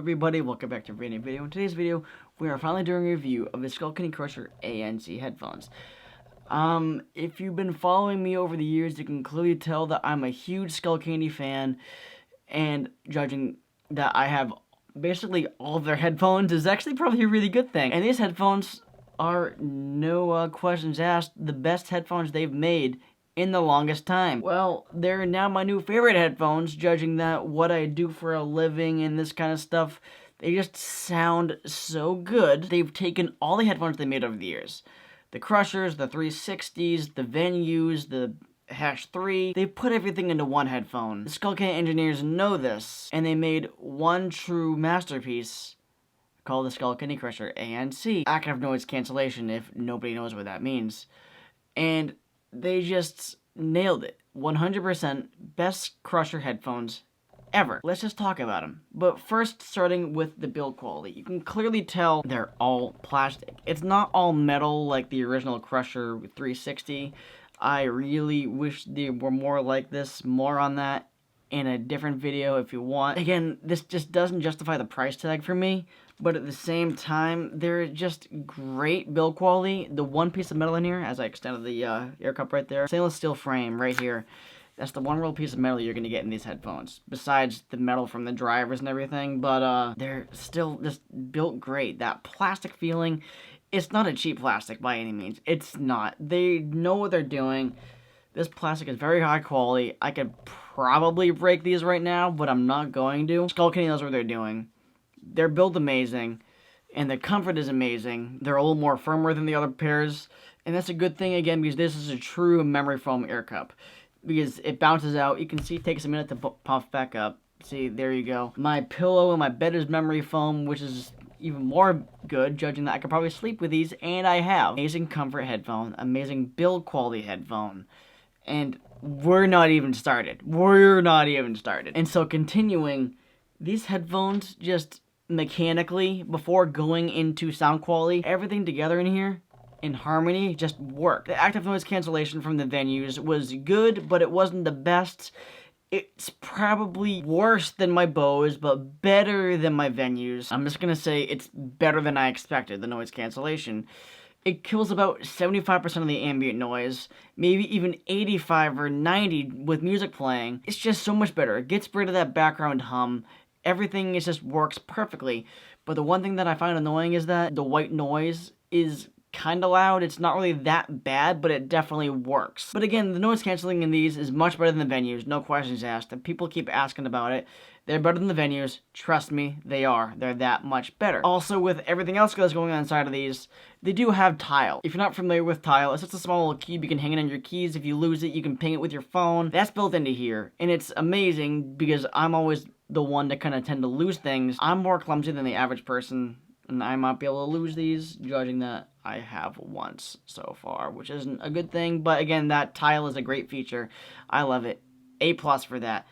everybody? Welcome back to a brand new video. In today's video, we are finally doing a review of the Skullcandy Crusher ANC headphones. If you've been following me over the years, you can clearly tell that I'm a huge Skullcandy fan, and judging that I have basically all of their headphones is actually probably a really good thing. And these headphones are, no questions asked, the best headphones they've made in the longest time. Well, they're now my new favorite headphones, judging that what I do for a living and this kind of stuff. They just sound so good. They've taken all the headphones they made over the years. The Crushers, the 360s, the Venues, the #3. They put everything into one headphone. The Skullcandy engineers know this, and they made one true masterpiece called the Skullcandy Crusher ANC. Active noise cancellation, if nobody knows what that means. And they just nailed it. 100% best Crusher headphones ever. Let's just talk about them. But first, starting with the build quality. You can clearly tell they're all plastic. It's not all metal like the original Crusher 360. I really wish they were more like this. More on that in a different video if you want. Again, this just doesn't justify the price tag for me, but at the same time, they're just great build quality. The one piece of metal in here, as I extended the air cup right there, stainless steel frame right here. That's the one real piece of metal you're going to get in these headphones, besides the metal from the drivers and everything, but they're still just built great. That plastic feeling, it's not a cheap plastic by any means. It's not. They know what they're doing. This plastic is very high quality. I could probably break these right now, but I'm not going to. Skullcandy knows what they're doing. They're built amazing, and the comfort is amazing. They're a little more firmer than the other pairs, and that's a good thing, again, because this is a true memory foam air cup. Because it bounces out. You can see it takes a minute to puff back up. See, there you go. My pillow and my bed is memory foam, which is even more good, judging that I could probably sleep with these, and I have. Amazing comfort headphone, amazing build quality headphone, and we're not even started. We're not even started. And so continuing, these headphones just mechanically, before going into sound quality, everything together in here, in harmony, just worked. The active noise cancellation from the Venues was good, but it wasn't the best. It's probably worse than my Bose, but better than my Venues. I'm just gonna say it's better than I expected, the noise cancellation. It kills about 75% of the ambient noise, maybe even 85 or 90 with music playing. It's just so much better. It gets rid of that background hum. Everything just works perfectly. But the one thing that I find annoying is that the white noise is kind of loud. It's not really that bad, but it definitely works. But again, the noise canceling in these is much better than the Venues, no questions asked. And people keep asking about it. They're better than the Venues. Trust me, they are. They're that much better. Also, with everything else that's going on inside of these, they do have tile. If you're not familiar with tile, it's just a small little cube. You can hang it on your keys. If you lose it, you can ping it with your phone. That's built into here. And it's amazing because I'm always the one to kind of tend to lose things. I'm more clumsy than the average person, and I might be able to lose these, judging that I have once so far, which isn't a good thing. But again, that tile is a great feature. I love it. A+ for that.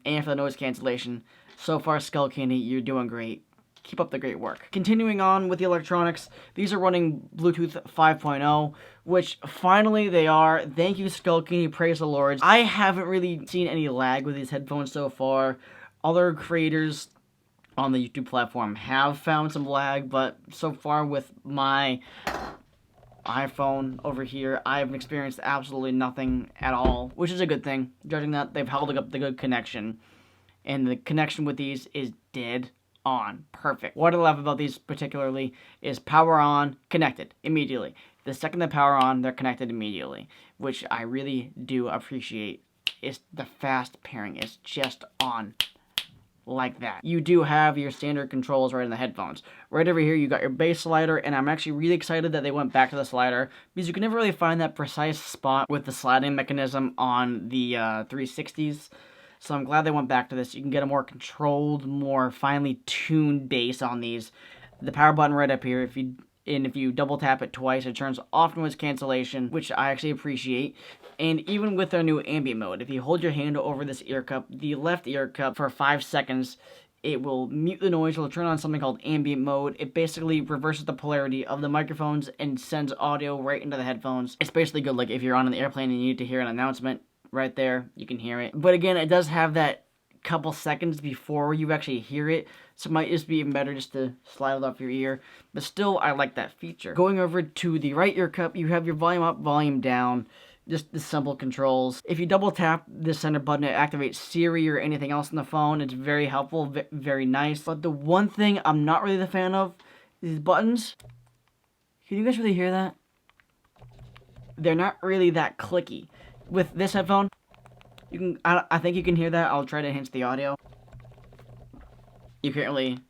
And for the noise cancellation. So far, Skullcandy, you're doing great. Keep up the great work. Continuing on with the electronics, these are running Bluetooth 5.0, which finally they are. Thank you, Skullcandy, praise the Lord. I haven't really seen any lag with these headphones so far. Other creators on the YouTube platform have found some lag, but so far with my iPhone over here, I've experienced absolutely nothing at all, which is a good thing, judging that they've held up the good connection. And the connection with these is dead on. Perfect. What I love about these particularly is power on, connected immediately. The second they power on, they're connected immediately, which I really do appreciate. It's the fast pairing. It's just on. Like that. You do have your standard controls right in the headphones. Right over here, you got your bass slider, and I'm actually really excited that they went back to the slider, because you can never really find that precise spot with the sliding mechanism on the 360s. So I'm glad they went back to this. You can get a more controlled, more finely tuned bass on these. The power button right up here, if you double tap it twice, it turns off noise cancellation, which I actually appreciate. And even with their new ambient mode, if you hold your hand over this ear cup, the left ear cup, for 5 seconds, it will mute the noise. It'll turn on something called ambient mode. It basically reverses the polarity of the microphones and sends audio right into the headphones. It's basically good, like if you're on an airplane and you need to hear an announcement right there, you can hear it. But again, it does have that couple seconds before you actually hear it, So it might just be even better just to slide it off your ear. But still, I like that feature. Going over to the right ear cup, you have your volume up, volume down. Just the simple controls. If you double tap the center button, it activates Siri or anything else on the phone. It's very helpful, very nice. But the one thing I'm not really the fan of, these buttons. Can you guys really hear that? They're not really that clicky. With this headphone, you can. I think you can hear that. I'll try to enhance the audio. You can't really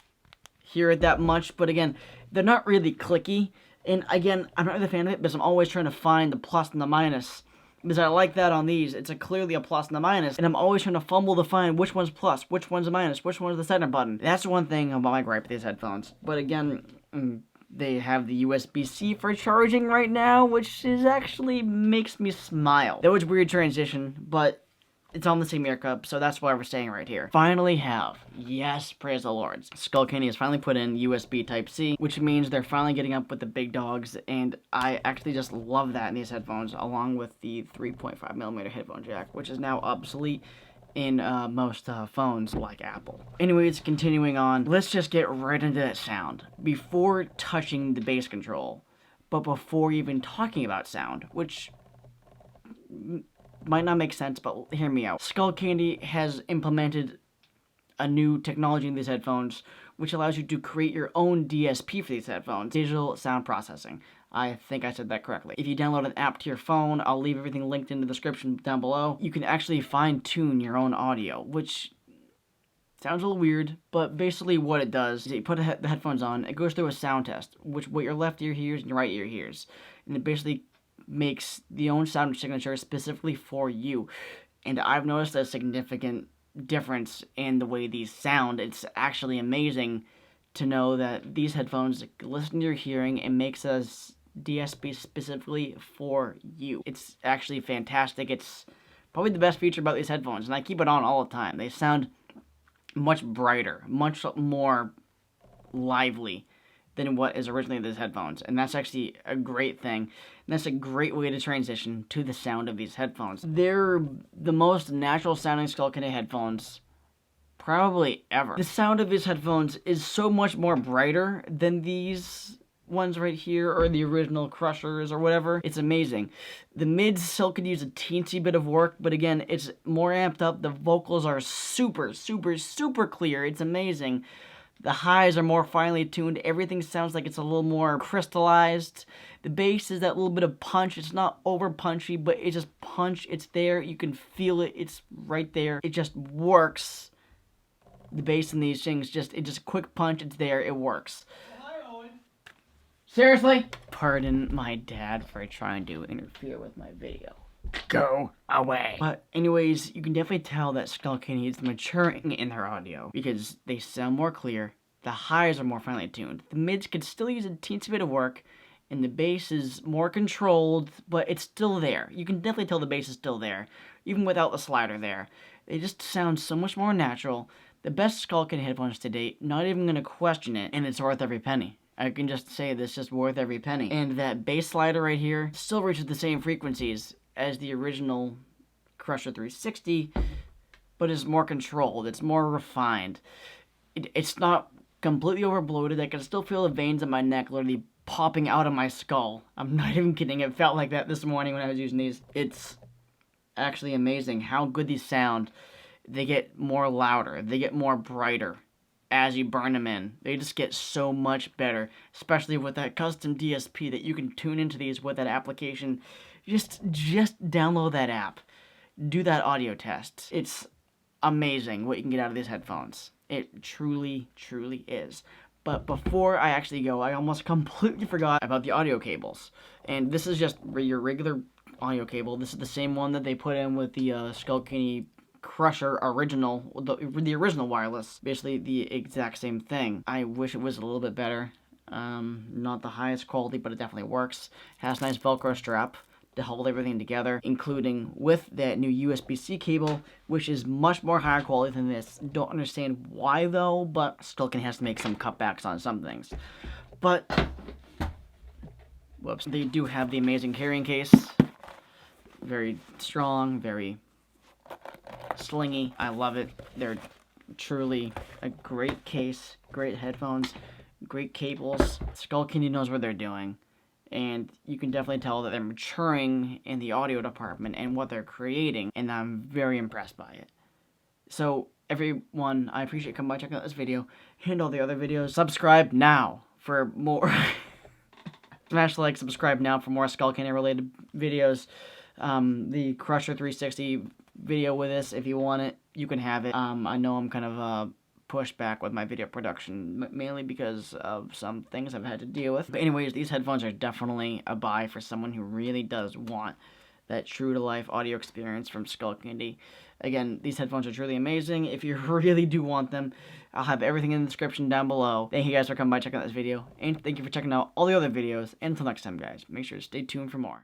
hear it that much, but again, they're not really clicky. And again, I'm not really a fan of it because I'm always trying to find the plus and the minus. Because I like that on these. It's clearly a plus and a minus. And I'm always trying to fumble to find which one's plus, which one's a minus, which one's the center button. That's one thing about my gripe with these headphones. But again, they have the USB-C for charging right now, which is actually makes me smile. That was a weird transition, but it's on the same ear cup, so that's why we're staying right here. Finally have, yes, praise the Lord, Skullcandy has finally put in USB Type-C, which means they're finally getting up with the big dogs, and I actually just love that in these headphones, along with the 3.5mm headphone jack, which is now obsolete in most phones like Apple. Anyways, continuing on, let's just get right into that sound. Before touching the bass control, but before even talking about sound, which might not make sense, but hear me out. Skullcandy has implemented a new technology in these headphones, which allows you to create your own DSP for these headphones, digital sound processing. I think I said that correctly. If you download an app to your phone, I'll leave everything linked in the description down below. You can actually fine-tune your own audio, which sounds a little weird, but basically what it does is you put the headphones on, it goes through a sound test, which what your left ear hears and your right ear hears, and it basically makes the own sound signature specifically for you. And I've noticed a significant difference in the way these sound. It's actually amazing to know that these headphones listen to your hearing and makes us DSP specifically for you. It's actually fantastic. It's probably the best feature about these headphones, and I keep it on all the time. They sound much brighter, much more lively than what is originally these headphones, and that's actually a great thing, and that's a great way to transition to the sound of these headphones. They're the most natural sounding Skullcandy headphones probably ever. The sound of these headphones is so much more brighter than these ones right here, or the original Crushers, or whatever. It's amazing. The mids still could use a teensy bit of work, but again, it's more amped up. The vocals are super, super, super clear. It's amazing. The highs are more finely tuned. Everything sounds like it's a little more crystallized. The bass is that little bit of punch. It's not over punchy, but it's just punch. It's there. You can feel it. It's right there. It just works. The bass in these things, it's just a quick punch. It's there. It works. Hi, Owen. Seriously? Pardon my dad for trying to interfere with my video. Go away. But anyways, you can definitely tell that Skullcandy is maturing in their audio because they sound more clear. The highs are more finely tuned. The mids could still use a teensy bit of work, and the bass is more controlled, but it's still there. You can definitely tell the bass is still there, even without the slider there. They just sound so much more natural. The best Skullcandy headphones to date, not even gonna question it, and it's worth every penny. I can just say this is worth every penny. And that bass slider right here still reaches the same frequencies as the original Crusher 360, but it's more controlled, it's more refined. It's not completely overbloated. I can still feel the veins in my neck literally popping out of my skull. I'm not even kidding, it felt like that this morning when I was using these. It's actually amazing how good these sound. They get more louder, they get more brighter as you burn them in. They just get so much better, especially with that custom DSP that you can tune into these with that application. Just download that app. Do that audio test. It's amazing what you can get out of these headphones. It truly, truly is. But before I actually go, I almost completely forgot about the audio cables. And this is just your regular audio cable. This is the same one that they put in with the Skullcandy Crusher original, the original wireless. Basically the exact same thing. I wish it was a little bit better. Not the highest quality, but it definitely works. Has a nice Velcro strap to hold everything together, including with that new USB-C cable, which is much more higher quality than this. Don't understand why though, but Skullcandy has to make some cutbacks on some things. But, whoops, they do have the amazing carrying case. Very strong, very slingy. I love it. They're truly a great case, great headphones, great cables. Skullcandy knows what they're doing, and you can definitely tell that they're maturing in the audio department and what they're creating, and I'm very impressed by it. So everyone, I appreciate you coming by checking out this video and all the other videos. Subscribe now for more. Smash like, subscribe now for more Skullcandy related videos. The Crusher 360 video with this, if you want it, you can have it. I know I'm kind of pushed back with my video production, mainly because of some things I've had to deal with. But anyways, these headphones are definitely a buy for someone who really does want that true-to-life audio experience from Skullcandy. Again, these headphones are truly amazing. If you really do want them, I'll have everything in the description down below. Thank you guys for coming by checking out this video, and thank you for checking out all the other videos. And until next time, guys, make sure to stay tuned for more.